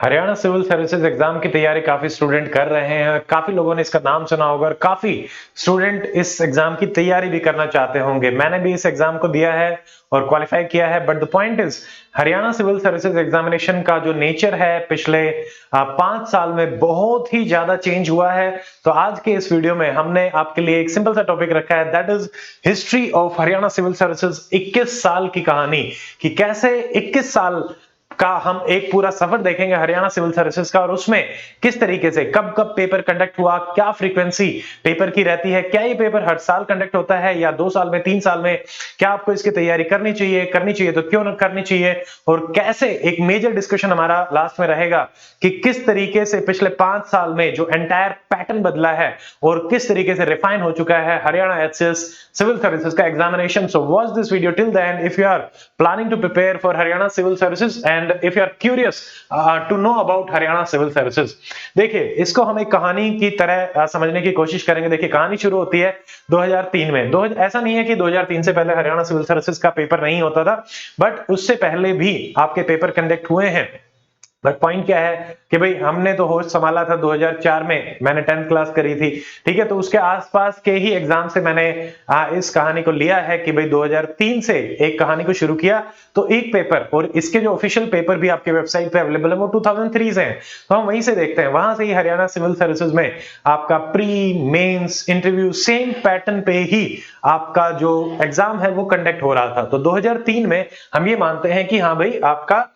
Haryana civil services exam की तैयारी काफी स्टूडेंट कर रहे हैं। काफी लोगों ने इसका नाम सुना होगा और काफी स्टूडेंट इस एग्जाम की तैयारी भी करना चाहते होंगे। मैंने भी इस एग्जाम को दिया है और क्वालिफाई किया है। But the point is, Haryana civil services examination का जो नेचर है पिछले 5 साल में बहुत ही ज्यादा चेंज हुआ है। तो आज के इस वीडियो में हमने आपके लिए एक सिंपल सा टॉपिक रखा है, that is history of Haryana civil services. 21 साल की कहानी कि कैसे 21 साल का हम एक पूरा सफर देखेंगे हरियाणा सिविल सर्विसेज का, और उसमें किस तरीके से कब कब पेपर कंडक्ट हुआ, क्या फ्रीक्वेंसी पेपर की रहती है, क्या ये पेपर हर साल कंडक्ट होता है या 2 साल में, 3 साल में, क्या आपको इसकी तैयारी करनी चाहिए तो क्यों न करनी चाहिए, और कैसे एक मेजर डिस्कशन हमारा लास्ट में रहेगा कि किस तरीके से पिछले 5 साल में जो एंटायर पैटर्न बदला है और किस तरीके से रिफाइन हो चुका है हरियाणा एचसीएस सिविल सर्विसेज का examination. So watch this video till the end if you are planning to prepare for Haryana civil services and if you are curious to know about Haryana civil services. देखिए, इसको हम एक कहानी की तरह समझने की कोशिश करेंगे। देखिए, कहानी शुरू होती है 2003 में। ऐसा नहीं है कि 2003 से पहले हरियाणा सिविल सर्विसेज का पेपर नहीं होता था, बट उससे पहले भी आपके पेपर कंडक्ट हुए हैं। बट पॉइंट क्या है कि भाई हमने तो होश संभाला था 2004 में, मैंने 10th क्लास करी थी, ठीक है। तो उसके आसपास के ही एग्जाम से मैंने इस कहानी को लिया है कि भाई 2003 से एक कहानी को शुरू किया। तो एक पेपर, और इसके जो ऑफिशियल पेपर भी आपके वेबसाइट पे अवेलेबल है, वो 2003 से हैं। तो हम वहीं से देखते हैं, वहां से ही हरियाणा सिविल सर्विसेज में आपका pre mains interview same pattern पे ही आपका जो एग्जाम है वो कंडक्ट हो रहा था। तो 2003 में हम ये मानते हैं कि हाँ भाई, आपका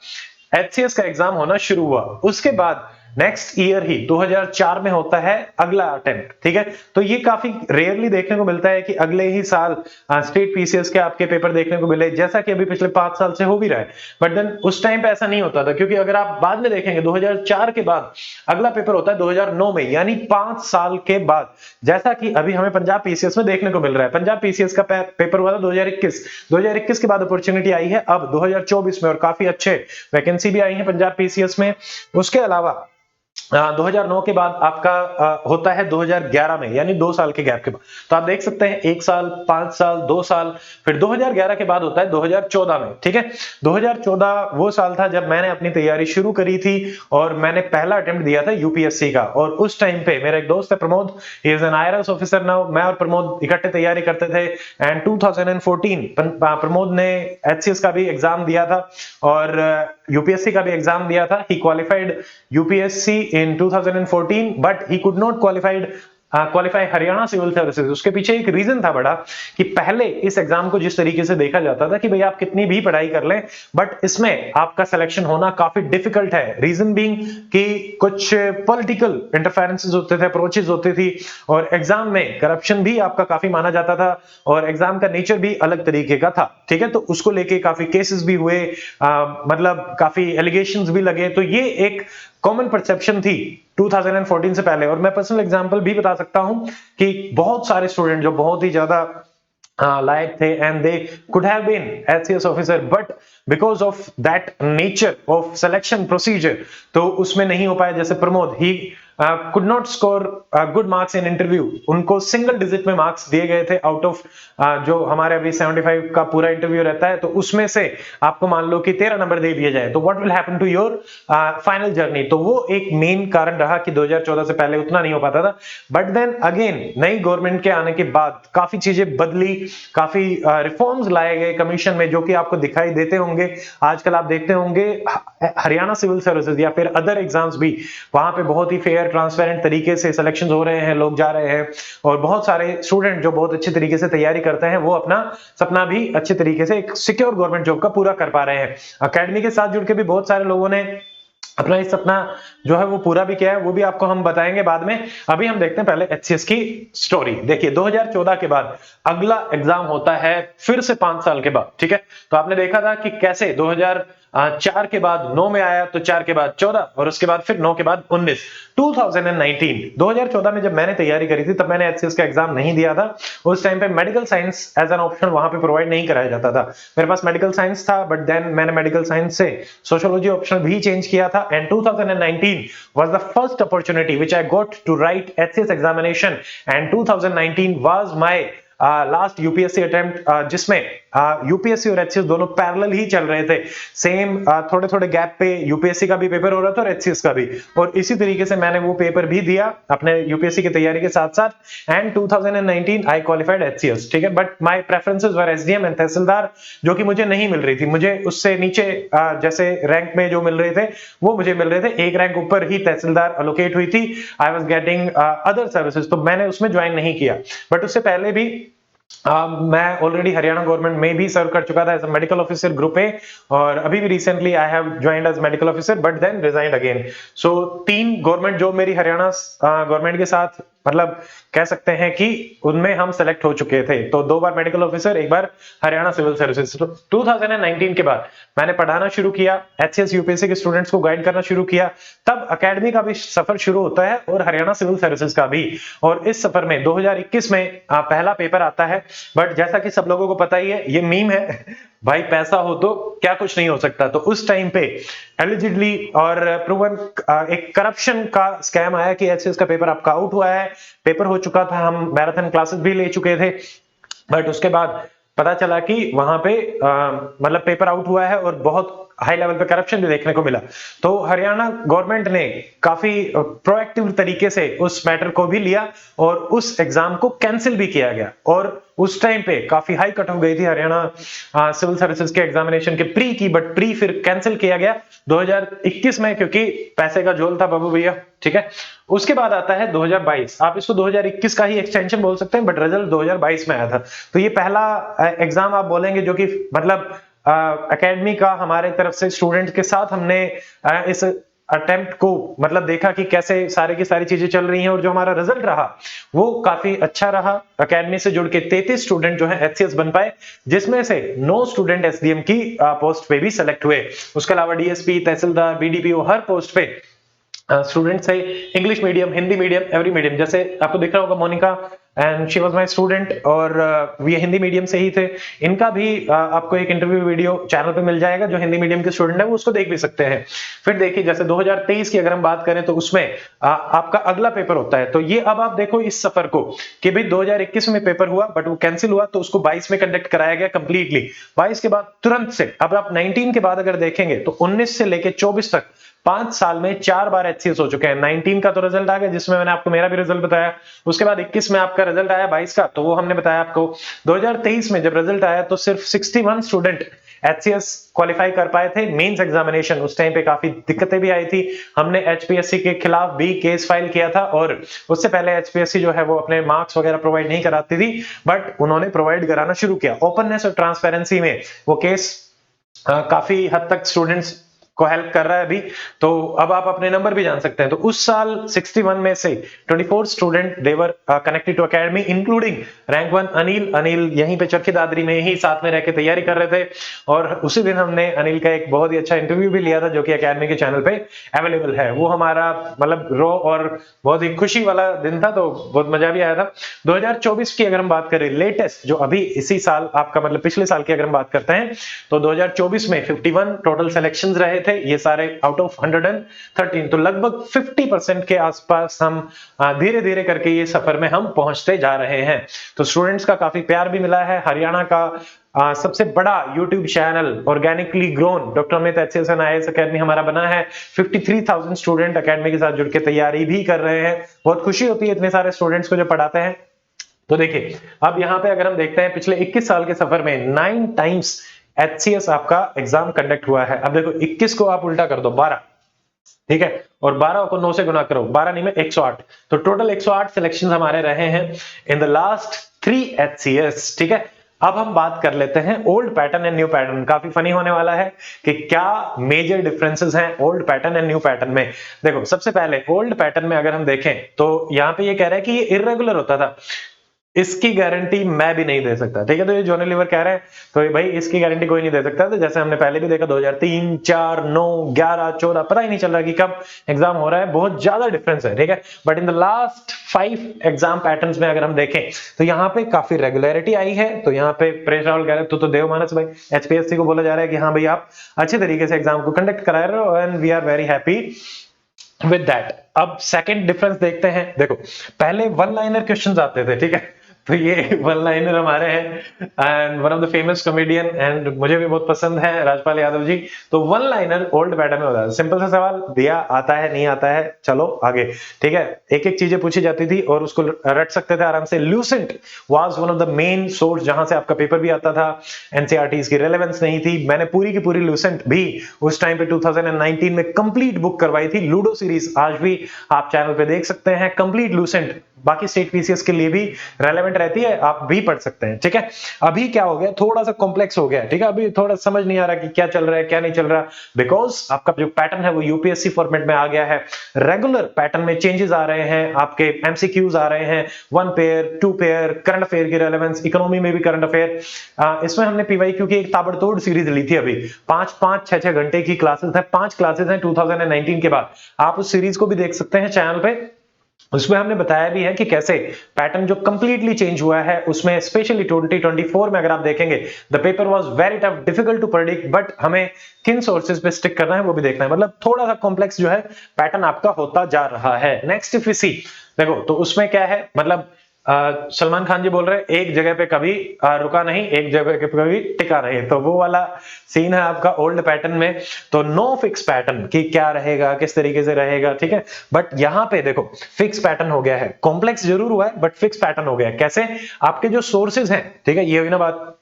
एचसीएस का एग्जाम होना शुरू हुआ। उसके बाद नेक्स्ट ईयर ही 2004 में होता है अगला अटेम्प्ट, ठीक है। तो ये काफी रेयरली देखने को मिलता है कि अगले ही साल स्टेट पीसीएस के आपके पेपर देखने को मिले, जैसा कि अभी पिछले 5 साल से हो भी रहा है। बट देन उस टाइम पे ऐसा नहीं होता था, क्योंकि अगर आप बाद में देखेंगे 2004 के बाद अगला पेपर होता है 2009 में, यानी 5 साल के बाद, जैसा कि अभी हमें पंजाब पीसीएस में देखने को मिल रहा है। पंजाब पीसीएस का पेपर हुआ था 2021 के बाद अपॉर्चुनिटी आई है अब 2024 में, और काफी अच्छे वैकेंसी भी आई है पंजाब पीसीएस में। उसके अलावा 2009 के बाद आपका होता है 2011 में, यानी 2 साल के गैप के बाद। तो आप देख सकते हैं 1 साल, 5 साल, 2 साल, फिर 2011 के बाद होता है 2014 में, ठीक है। 2014 वो साल था जब मैंने अपनी तैयारी शुरू करी थी और मैंने पहला अटेम्प्ट दिया था यूपीएससी का। और उस टाइम पे मेरा एक दोस्त है Pramod, he is an IRS officer now. मैं और प्रमोद इकट्ठे तैयारी करते थे एंड 2014 प्रमोद ने एचसीएस का भी एग्जाम दिया था और यूपीएससी का भी एग्जाम दिया था। He qualified UPSC in 2014 but he could not qualify Haryana civil services. उसके पीछे एक रीजन था बड़ा, कि पहले इस एग्जाम को जिस तरीके से देखा जाता था कि भाई आप कितनी भी पढ़ाई कर लें, बट इसमें आपका सिलेक्शन होना काफी डिफिकल्ट है। रीजन बीइंग कि कुछ पॉलिटिकल इंटरफेरेंसेस होते थे, अप्रोचेस होती थी, और एग्जाम में करप्शन भी आपका काफी माना जाता था, और एग्जाम का नेचर भी अलग तरीके का था, ठीक है। तो उसको लेके काफी केसेस भी हुए, मतलब काफी एलिगेशंस भी लगे। तो ये एक कॉमन परसेप्शन थी 2014 से पहले। और मैं पर्सनल एग्जांपल भी बता सकता हूं कि बहुत सारे स्टूडेंट जो बहुत ही ज्यादा लायक थे and they could have been HCS officer, but because of that nature of selection procedure तो उसमें नहीं हो पाया। जैसे Pramod, he could not score good marks in interview. उनको सिंगल डिजिट में मार्क्स दिए गए थे आउट ऑफ जो हमारे अभी 75 का पूरा इंटरव्यू रहता है, तो उसमें से आपको मान लो कि 13 नंबर दे दिए जाए, तो what will happen to your final journey. तो वो एक मेन कारण रहा कि 2014 से पहले उतना नहीं हो पाता था। बट देन अगेन नई गवर्नमेंट के आने के बाद काफी चीजें बदली, काफी रिफॉर्म्स लाए गए कमीशन में, जो कि आपको दिखाई देते होंगे। आजकल आप देखते होंगे हरियाणा सिविल सर्विसेज या फिर अदर एग्जाम्स भी, वहां पे बहुत ही फेयर ट्रांसपेरेंट तरीके से सिलेक्शन हो रहे हैं, लोग जा रहे हैं, और बहुत सारे स्टूडेंट जो बहुत अच्छे तरीके से तैयारी करते हैं वो अपना सपना भी अच्छे तरीके से एक सिक्योर गवर्नमेंट जॉब का पूरा कर पा रहे हैं। अकेडमी के साथ जुड़ के भी बहुत सारे लोगों ने अपना इस सपना जो है वो पूरा भी किया है, वो भी आपको हम बताएंगे बाद में। अभी हम देखते हैं पहले एचसीएस की स्टोरी। देखिए, 2014 के बाद अगला एग्जाम होता है फिर से 5 साल के बाद, ठीक है। तो आपने देखा था कि कैसे 2004 के बाद 9 में आया, तो 4 के बाद 14, और उसके बाद फिर 9 के बाद 19। 2014 में जब मैंने तैयारी करी थी तब मैंने एचसीएस का एग्जाम नहीं दिया था। उस टाइम पे medical science as an option वहां पे प्रोवाइड नहीं कराया जाता था। मेरे पास मेडिकल साइंस था, बट देन मैंने मेडिकल साइंस से सोशियोलॉजी ऑप्शन भी चेंज किया था। And 2019 was the first opportunity which I got to write HCS examination, and 2019 was my last UPSC attempt जिसमें यूपीएससी और एचसीएस दोनों पैरेलल ही चल रहे थे। सेम थोड़े थोड़े गैप पे यूपीएससी का भी पेपर हो रहा था और एचसीएस का भी, और इसी तरीके से मैंने वो पेपर भी दिया अपने यूपीएससी की तैयारी के साथ साथ। एंड 2019 आई क्वालिफाइड एचसीएस, ठीक है। But my preferences were SDM and tehsildar, जो कि मुझे नहीं मिल रही थी। मुझे उससे नीचे जैसे रैंक में जो मिल रहे थे वो मुझे मिल रहे थे, एक रैंक ऊपर ही तहसीलदार एलोकेट हुई थी। I was getting other services, तो मैंने उसमें ज्वाइन नहीं किया। बट उससे पहले भी मैं ऑलरेडी हरियाणा गवर्नमेंट में भी सर्व कर चुका था as a medical officer group A, और अभी भी recently I have joined as medical officer but then resigned again. So 3 government job मेरी हरियाणा गवर्नमेंट के साथ, मतलब कह सकते हैं कि उनमें हम सेलेक्ट हो चुके थे। तो 2 बार मेडिकल ऑफिसर, 1 बार हरियाणा सिविल सर्विसेज। तो 2019 के बाद मैंने पढ़ाना शुरू किया, एचसीएस यूपीएससी के स्टूडेंट्स को गाइड करना शुरू किया। तब एकेडमी का भी सफर शुरू होता है और हरियाणा सिविल सर्विसेज का भी। और इस सफर में 2021 में पहला पेपर आता है। बट जैसा कि सब लोगों को पता ही है, ये मीम है भाई, पैसा हो तो क्या कुछ नहीं हो सकता। तो उस टाइम पे एलिजिडली और प्रूवन एक करप्शन का स्कैम आया कि एचसीएस का पेपर आपका आउट हुआ है। पेपर हो चुका था, हम मैराथन क्लासेस भी ले चुके थे, बट उसके बाद पता चला कि वहां पे मतलब पेपर आउट हुआ है और बहुत हाई लेवल पे करप्शन भी देखने को मिला। तो हरियाणा गवर्नमेंट ने काफी प्रोएक्टिव तरीके से उस मैटर को भी लिया और उस एग्जाम को कैंसिल भी किया गया। और उस टाइम पे काफी हाई कट हो गई थी हरियाणा सिविल सर्विसेज के एग्जामिनेशन के प्री की, बट प्री फिर कैंसिल किया गया 2021 में, क्योंकि पैसे का झोल था बाबू भैया, ठीक है। उसके बाद आता है 2022, आप इसको 2021 का ही एक्सटेंशन बोल सकते हैं, बट रिजल्ट 2022 में आया था। तो ये पहला एग्जाम आप बोलेंगे जो कि मतलब एकेडमी का हमारे तरफ से स्टूडेंट के साथ हमने इस अटेम्प्ट को मतलब देखा कि कैसे सारे की सारी चीजें चल रही हैं, और जो हमारा रिजल्ट रहा वो काफी अच्छा रहा। एकेडमी से जुड़ के 33 स्टूडेंट जो है एचसीएस बन पाए, जिसमें से 9 स्टूडेंट एसडीएम की पोस्ट पे भी सेलेक्ट हुए। उसके अलावा डीएसपी, तहसीलदार, बीडीपीओ हर पोस्ट पे स्टूडेंट्स है, English medium, Hindi medium, every medium. जैसे आपको दिख रहा होगा Monika, and she was my student, और ये हिंदी मीडियम से ही थे। इनका भी आपको एक इंटरव्यू वीडियो चैनल पे मिल जाएगा, जो हिंदी मीडियम के स्टूडेंट है वो उसको देख भी सकते हैं। फिर देखिए जैसे 2023 की अगर हम बात करें तो उसमें आपका अगला पेपर होता है। तो ये अब आप देखो इस सफर को कि भाई 2021 में पेपर हुआ बट वो कैंसिल हुआ, तो उसको 22 में कंडक्ट कराया गया कंप्लीटली। 22 के बाद तुरंत से अब आप 19 के बाद अगर देखेंगे तो 19 से लेके 24 तक 5 साल में 4 बार एचसीएस हो चुके हैं। 19 का तो रिजल्ट आ गया जिसमें मैंने आपको मेरा भी रिजल्ट बताया। उसके बाद 21 में आपका रिजल्ट आया 22 का, तो वो हमने बताया आपको। 2023 में जब रिजल्ट आया तो सिर्फ 61 स्टूडेंट एचसीएस क्वालिफाई कर पाए थे मेंस एग्जामिनेशन। उस टाइम पे काफी दिक्कतें भी आई थी। हमने एचपीएससी के खिलाफ भी केस फाइल किया था, और उससे पहले एचपीएससी जो है वो अपने मार्क्स वगैरह प्रोवाइड नहीं कराती थी, बट उन्होंने प्रोवाइड कराना शुरू किया। ओपननेस और ट्रांसपेरेंसी में वो केस काफी हद तक स्टूडेंट्स को हेल्प कर रहा है अभी। तो अब आप अपने नंबर भी जान सकते हैं। तो उस साल 61 में से 24 student they're connected to academy, including rank 1 Anil यहीं पे चरखी दादरी में ही साथ में रह के तैयारी कर रहे थे। और उसी दिन हमने अनिल का एक बहुत ही अच्छा इंटरव्यू भी लिया था, जो कि एकेडमी के चैनल पे अवेलेबल है। वो हमारा मतलब रो और बहुत ही खुशी वाला दिन था, तो बहुत मजा भी आया था। 2024 की अगर हम बात करें लेटेस्ट, जो अभी इसी साल आपका मतलब पिछले साल की अगर हम बात करते हैं, तो 2024 में 51 टोटल सिलेक्शंस रहे थे, ये सारे आउट ऑफ 113। तो लगभग 50% के आसपास हम धीरे धीरे करके ये सफर में हम पहुंचते जा रहे हैं। तो स्टूडेंट्स का काफी प्यार भी मिला है। हरियाणा का सबसे बड़ा YouTube channel organically grown doctor Amit HCS and IAS academy हमारा बना है। 53,000 स्टूडेंट एकेडमी के साथ जुड़ के तैयारी भी कर रहे हैं। बहुत खुशी होती है इतने सारे स्टूडेंट्स को जो पढ़ाते हैं। तो देखिए अब यहाँ पे अगर हम देखते हैं पिछले 21 साल के सफर में 9 टाइम्स एचसीएस आपका एग्जाम कंडक्ट हुआ है। अब देखो 21 को आप उल्टा कर दो 12, ठीक है, और 12 को 9 से गुना करो, 12 नहीं में 108। तो टोटल 108 सिलेक्शन हमारे रहे हैं इन द लास्ट 3 एचसीएस, ठीक है। अब हम बात कर लेते हैं old pattern and new pattern. काफी फनी होने वाला है कि क्या मेजर डिफरेंसेस हैं old pattern and new pattern में। देखो सबसे पहले ओल्ड पैटर्न में अगर हम देखें तो यहाँ पे ये कह रहा है कि ये इर्रेगुलर होता था। इसकी गारंटी मैं भी नहीं दे सकता, ठीक है। तो ये जॉनी लीवर कह रहे हैं, तो भाई इसकी गारंटी कोई नहीं दे सकता। तो जैसे हमने पहले भी देखा 2003, 4, 9, 11, 14 पता ही नहीं चल रहा कि कब एग्जाम हो रहा है, बहुत ज्यादा डिफरेंस है, ठीक है। But in the last 5 exam patterns में अगर हम देखें तो यहाँ पे काफी रेगुलरिटी आई है। तो यहाँ पे प्रेस राहुल कह रहे तो देव मानस भाई, एचपीएससी को बोला जा रहा है कि हाँ भाई आप अच्छे तरीके से एग्जाम को कंडक्ट करा रहे हो, and we are very happy with that. अब सेकंड डिफरेंस देखते हैं। देखो पहले वन लाइनर क्वेश्चंस आते थे, ठीक है। तो ये वन लाइनर हमारे हैं and one of the famous comedian and मुझे भी बहुत पसंद है राजपाल यादव जी। तो वन लाइनर ओल्ड पैटर्न में होता है। सिंपल सा सवाल दिया, आता है नहीं आता है, चलो आगे। ठीक है, एक एक चीजें पूछी जाती थी और उसको रट सकते थे आराम से। Lucent was one of the main source जहां से आपका पेपर भी आता था। एनसीईआरटीज की रेलेवेंस नहीं थी, मैंने पूरी की पूरी ल्यूसेंट भी उस टाइम पे 2019 में कंप्लीट बुक करवाई थी। लूडो सीरीज आज भी आप चैनल पे देख सकते हैं, कंप्लीट लूसेंट। बाकी स्टेट पीसीएस के लिए भी रेलेवेंट रहती है, आप भी पढ़ सकते हैं। ठीक है, अभी क्या हो गया, थोड़ा सा कॉम्प्लेक्स हो गया। ठीक है, अभी थोड़ा समझ नहीं आ रहा कि क्या चल रहा है क्या नहीं चल रहा, बिकॉज आपका जो पैटर्न है वो यूपीएससी फॉर्मेट में आ गया है। रेगुलर पैटर्न में चेंजेस आ रहे हैं, आपके एमसीक्यूज आ रहे हैं, 1 पेयर 2 पेयर, करंट अफेयर की रेलेवेंस, इकोनॉमी में भी करंट अफेयर। इसमें हमने पीवाईक्यू की एक ताबड़तोड़ सीरीज ली थी। अभी 5-5 6-6 घंटे की क्लासेस है, 5 क्लासेस हैं 2019 के बाद। आप उस सीरीज को भी देख सकते हैं चैनल पे। उसमें हमने बताया भी है कि कैसे पैटर्न जो कंप्लीटली चेंज हुआ है, उसमें स्पेशली 2024 में अगर आप देखेंगे, the paper was very tough, difficult to predict, but हमें किन सोर्सेज पे स्टिक करना है वो भी देखना है। मतलब थोड़ा सा कॉम्प्लेक्स जो है पैटर्न आपका होता जा रहा है। नेक्स्ट इफ वी सी, देखो तो उसमें क्या है, मतलब सलमान खान जी बोल रहे हैं एक जगह पे कभी रुका नहीं, एक जगह पे कभी टिका नहीं, तो वो वाला सीन है आपका ओल्ड पैटर्न में। तो नो फिक्स पैटर्न कि क्या रहेगा किस तरीके से रहेगा। ठीक है, बट यहां पे देखो फिक्स पैटर्न हो गया है, कॉम्प्लेक्स जरूर हुआ है बट फिक्स पैटर्न हो गया है। कैसे, आपके जो सोर्सेज हैं, ठीक है, ये हुई ना बात,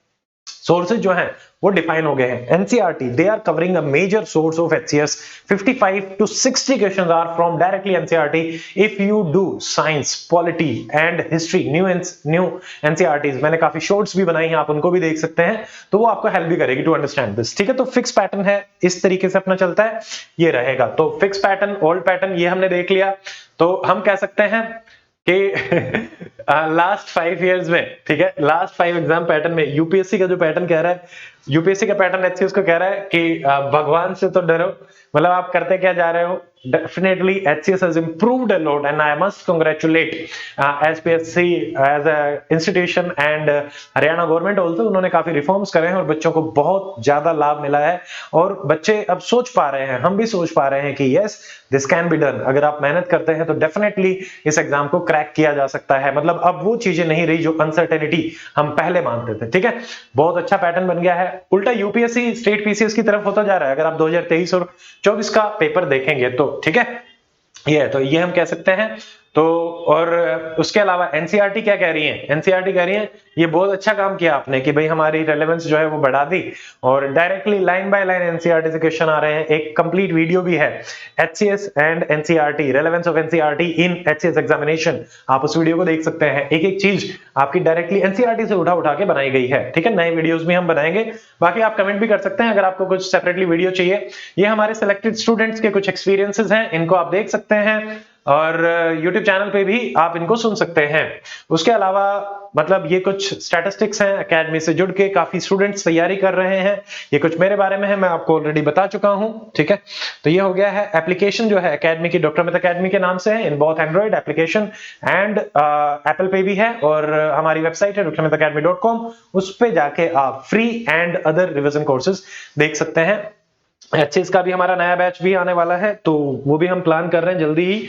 सोर्सेज जो हैं वो डिफाइन हो गए हैं। NCERT they are covering a major source of HCS, 55 to 60 questions are from directly NCERT. If you do science, polity and history, new NCERTs, मैंने काफी शॉर्ट्स भी बनाई हैं, आप उनको भी देख सकते हैं, तो वो आपको हेल्प भी करेगी टू अंडरस्टैंड दिस। ठीक है, तो फिक्स पैटर्न है, इस तरीके से अपना चलता है, ये रहेगा। तो फिक्स पैटर्न, ओल्ड पैटर्न, ये हमने देख लिया। तो हम कह सकते हैं कि लास्ट 5 इयर्स में, ठीक है, लास्ट 5 एग्जाम पैटर्न में यूपीएससी का जो पैटर्न कह रहा है, यूपीएससी का पैटर्न एचसीएस को कह रहा है कि भगवान से तो डरो। मतलब आप करते क्या जा रहे हो, definitely HCS has improved a lot and I must congratulate HPSC as an institution and Haryana government also. उन्होंने काफी रिफॉर्म्स करे हैं और बच्चों को बहुत ज्यादा लाभ मिला है और बच्चे अब सोच पा रहे हैं, हम भी सोच पा रहे हैं कि yes this can be done. अगर आप मेहनत करते हैं तो डेफिनेटली इस एग्जाम को क्रैक किया जा सकता है। मतलब अब वो चीजें नहीं रही जो अनसर्टेनिटी हम पहले मानते थे। ठीक है, बहुत अच्छा पैटर्न बन गया है। उल्टा यूपीएससी स्टेट पीसीएस की तरफ होता जा रहा है अगर आप 2023 और 24 का पेपर देखेंगे तो। ठीक है, ये हम कह सकते हैं। तो और उसके अलावा एनसीईआरटी क्या कह रही है, एनसीईआरटी कह रही है ये बहुत अच्छा काम किया आपने कि भाई हमारी रेलेवेंस जो है वो बढ़ा दी और directly line by line NCERT से क्वेश्चन आ रहे हैं। एक कंप्लीट वीडियो भी है, HCS and NCERT, relevance of NCERT in HCS examination, आप उस वीडियो को देख सकते हैं। एक एक चीज आपकी डायरेक्टली एनसीईआरटी से उठा उठा के बनाई गई है। ठीक है, नए वीडियोस भी हम बनाएंगे, बाकी आप कमेंट भी कर सकते हैं अगर आपको कुछ सेपरेटली वीडियो चाहिए। ये हमारे सिलेक्टेड स्टूडेंट्स के कुछ एक्सपीरियंसेस हैं, इनको आप देख सकते हैं और YouTube चैनल पे भी आप इनको सुन सकते हैं। उसके अलावा मतलब ये कुछ स्टैटिस्टिक्स हैं, एकेडमी से जुड़ के काफी स्टूडेंट्स तैयारी कर रहे हैं। ये कुछ मेरे बारे में है, मैं आपको ऑलरेडी बता चुका हूं। ठीक है, तो ये हो गया है। एप्लीकेशन जो है एकेडमी की, डॉक्टर अमित एकेडमी के नाम से है, in both Android application and Apple पे भी है और हमारी वेबसाइट है dracmitacademy.com, उस पे जाके आप free and other revision courses देख सकते हैं। एचएस का भी हमारा नया बैच भी आने वाला है, तो वो भी हम प्लान कर रहे हैं जल्दी ही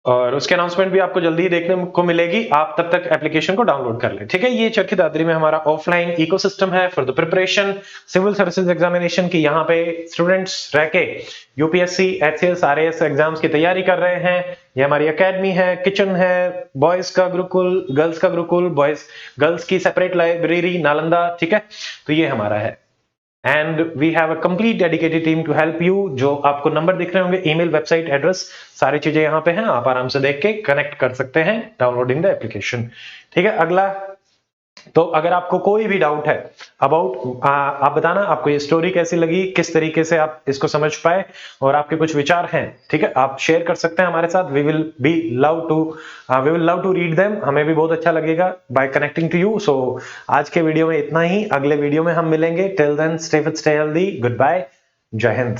और उसके अनाउंसमेंट भी आपको जल्दी ही देखने को मिलेगी। आप तब तक एप्लीकेशन को डाउनलोड कर लें। ठीक है, ये चरखी दादरी में हमारा ऑफलाइन इकोसिस्टम है for the preparation civil services examination की। यहाँ पे स्टूडेंट्स रह के यूपीएससी, एचसीएस, आरएएस एग्जाम्स की तैयारी कर रहे हैं। ये हमारी एकेडमी है, किचन है, बॉयज का गुरुकुल, गर्ल्स का गुरुकुल, बॉयज गर्ल्स की सेपरेट लाइब्रेरी नालंदा। ठीक है, तो ये हमारा है and we have a complete dedicated team to help you. जो आपको नंबर दिख रहे होंगे, ईमेल, वेबसाइट एड्रेस, सारी चीजें यहाँ पे हैं, आप आराम से देख के कनेक्ट कर सकते हैं डाउनलोडिंग द एप्लीकेशन। ठीक है, अगला, तो अगर आपको कोई भी डाउट है अबाउट, आप बताना आपको ये स्टोरी कैसी लगी, किस तरीके से आप इसको समझ पाए और आपके कुछ विचार हैं। ठीक है, आप शेयर कर सकते हैं हमारे साथ। We will love to read them, हमें भी बहुत अच्छा लगेगा by connecting to you. So आज के वीडियो में इतना ही, अगले वीडियो में हम मिलेंगे। Till then stay fit, stay healthy, good bye, जय हिंद।